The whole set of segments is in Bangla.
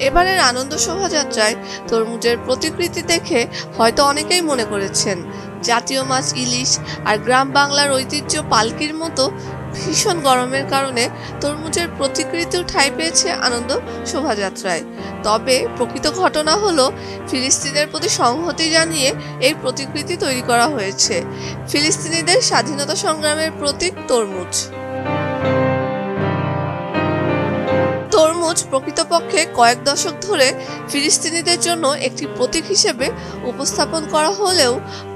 এবারের আনন্দ শোভাযাত্রায় তরমুজের প্রতিকৃতি দেখে হয়তো অনেকেই মনে করেছেন জাতীয় মাছ ইলিশ আর গ্রাম বাংলার ঐতিহ্য পালকির মতো ভীষণ গরমের কারণে তরমুজের প্রতিকৃতিও ঠাঁই পেয়েছে আনন্দ শোভাযাত্রায়। তবে প্রকৃত ঘটনা হলো ফিলিস্তিনের প্রতি সংহতি জানিয়ে এই প্রতিকৃতি তৈরি করা হয়েছে। ফিলিস্তিনিদের স্বাধীনতা সংগ্রামের প্রতীক তরমুজ। তরমুজ প্রকৃতপক্ষে কয়েক দশক ধরে ফিলিস্তিনিদের জন্য একটি প্রতীক হিসেবে উপস্থাপন করা হলেও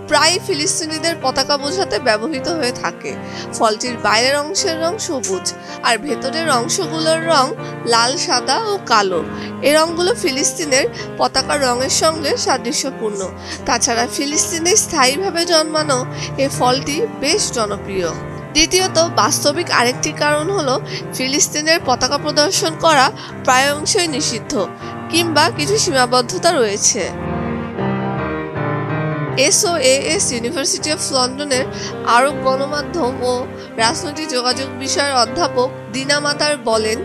প্রায় ফিলিস্তিনিদের পতাকা বোঝাতে ব্যবহৃত হয়ে থাকে। ফলটির বাইরের অংশের রং সবুজ আর ভেতরের অংশগুলোর রং লাল, সাদা ও কালো। এই রংগুলো ফিলিস্তিনের পতাকার রঙের সঙ্গে সাদৃশ্যপূর্ণ। তাছাড়া ফিলিস্তিনে স্থায়ীভাবে জন্মানো এই ফলটি বেশ জনপ্রিয়। দ্বিতীয়ত, বাস্তবিক আরেকটি কারণ হলো ফিলিস্তিনের পতাকা প্রদর্শন করা প্রায় অংশই নিষিদ্ধ কিংবা কিছু সীমাবদ্ধতা রয়েছে। SOAS ইউনিভার্সিটি অফ লন্ডনের আরব গণমাধ্যম ও রাজনৈতিক যোগাযোগ বিষয়ের অধ্যাপক দিনা মাতার বলেন,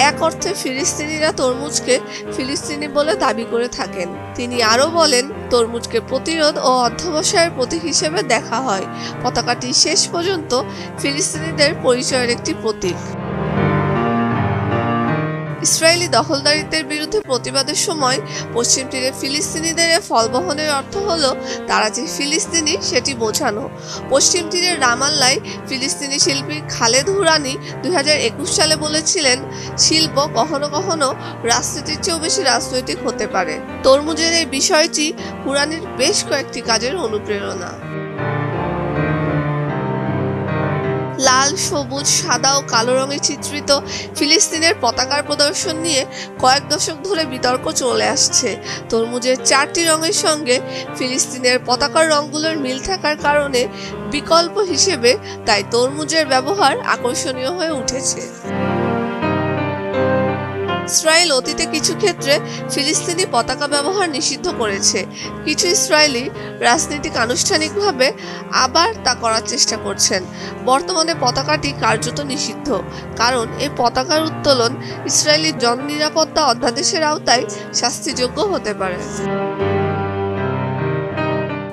এক অর্থে ফিলিস্তিনিরা তরমুজকে ফিলিস্তিনি বলে দাবি করে থাকেন। তিনি আরও বলেন, তরমুজকে প্রতিরোধ ও অধ্যবসায়ের প্রতীক হিসেবে দেখা হয়। পতাকাটি শেষ পর্যন্ত ফিলিস্তিনিদের পরিচয়ের একটি প্রতীক। ইসরায়েলি দখলদারিত্বের বিরুদ্ধে প্রতিবাদের সময় পশ্চিম তীরে ফিলিস্তিনিদের ফল বহনের অর্থ হলো তারা যে ফিলিস্তিনি সেটি বোঝানো। পশ্চিম তীরের রামাল্লায় ফিলিস্তিনি শিল্পী খালেদ হুরানি 2021 সালে বলেছিলেন, শিল্প কখনো কখনো রাজনীতির চেয়েও বেশি রাজনৈতিক হতে পারে। তরমুজের এই বিষয়টি হুরানির বেশ কয়েকটি কাজের অনুপ্রেরণা। লাল, সবুজ, সাদা ও কালো রঙে চিত্রিত ফিলিস্তিনের পতাকার প্রদর্শন নিয়ে কয়েক দশক ধরে বিতর্ক চলে আসছে। তরমুজের 4টি রঙের সঙ্গে ফিলিস্তিনের পতাকার রঙগুলোর মিল থাকার কারণে বিকল্প হিসেবে তাই তরমুজের ব্যবহার আকর্ষণীয় হয়ে উঠেছে। ইসরায়েল অতীতে কিছু ক্ষেত্রে ফিলিস্তিনি পতাকা ব্যবহার নিষিদ্ধ করেছে। কিছু ইসরায়েলি রাজনীতিক আনুষ্ঠানিকভাবে আবার তা করার চেষ্টা করছেন। বর্তমানে পতাকাটি কার্যত নিষিদ্ধ, কারণ এই পতাকার উত্তোলন ইসরায়েলি জননিরাপত্তা অধ্যাদেশের আওতায় শাস্তিযোগ্য হতে পারে।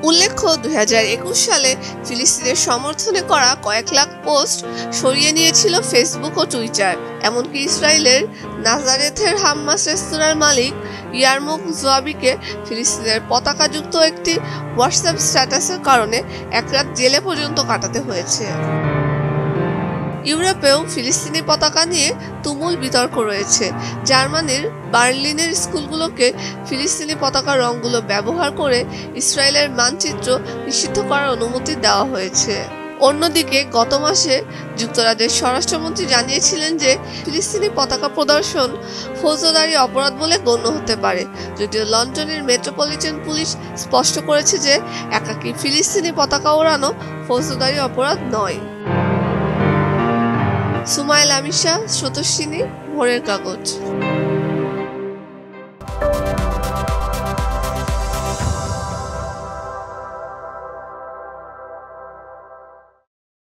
উল্লেখ্য, 2021 সালে ফিলিস্তিনের সমর্থনে করা কয়েক লাখ পোস্ট সরিয়ে নিয়েছিল ফেসবুক ও টুইটার। এমনকি ইসরায়েলের নাজারেথের হাম্মাস রেস্তোরাঁর মালিক ইয়ারমুক জোয়াবিকে ফিলিস্তিনের পতাকাযুক্ত একটি হোয়াটসঅ্যাপ স্ট্যাটাসের কারণে এক রাত জেলে পর্যন্ত কাটাতে হয়েছে। ইউরোপেও ফিলিস্তিনি পতাকা নিয়ে তুমুল বিতর্ক রয়েছে। জার্মানির বার্লিনের স্কুলগুলোকে ফিলিস্তিনি পতাকার রঙগুলো ব্যবহার করে ইসরায়েলের মানচিত্র নিষিদ্ধ করার অনুমতি দেওয়া হয়েছে। অন্যদিকে গত মাসে যুক্তরাজ্যের স্বরাষ্ট্রমন্ত্রী জানিয়েছিলেন যে ফিলিস্তিনি পতাকা প্রদর্শন ফৌজদারি অপরাধ বলে গণ্য হতে পারে, যদিও লন্ডনের মেট্রোপলিটন পুলিশ স্পষ্ট করেছে যে একাকী ফিলিস্তিনি পতাকা ওড়ানো ফৌজদারি অপরাধ নয়। সুমাইল আমিশা, স্রোতস্বিনী, ভোরের কাগজ।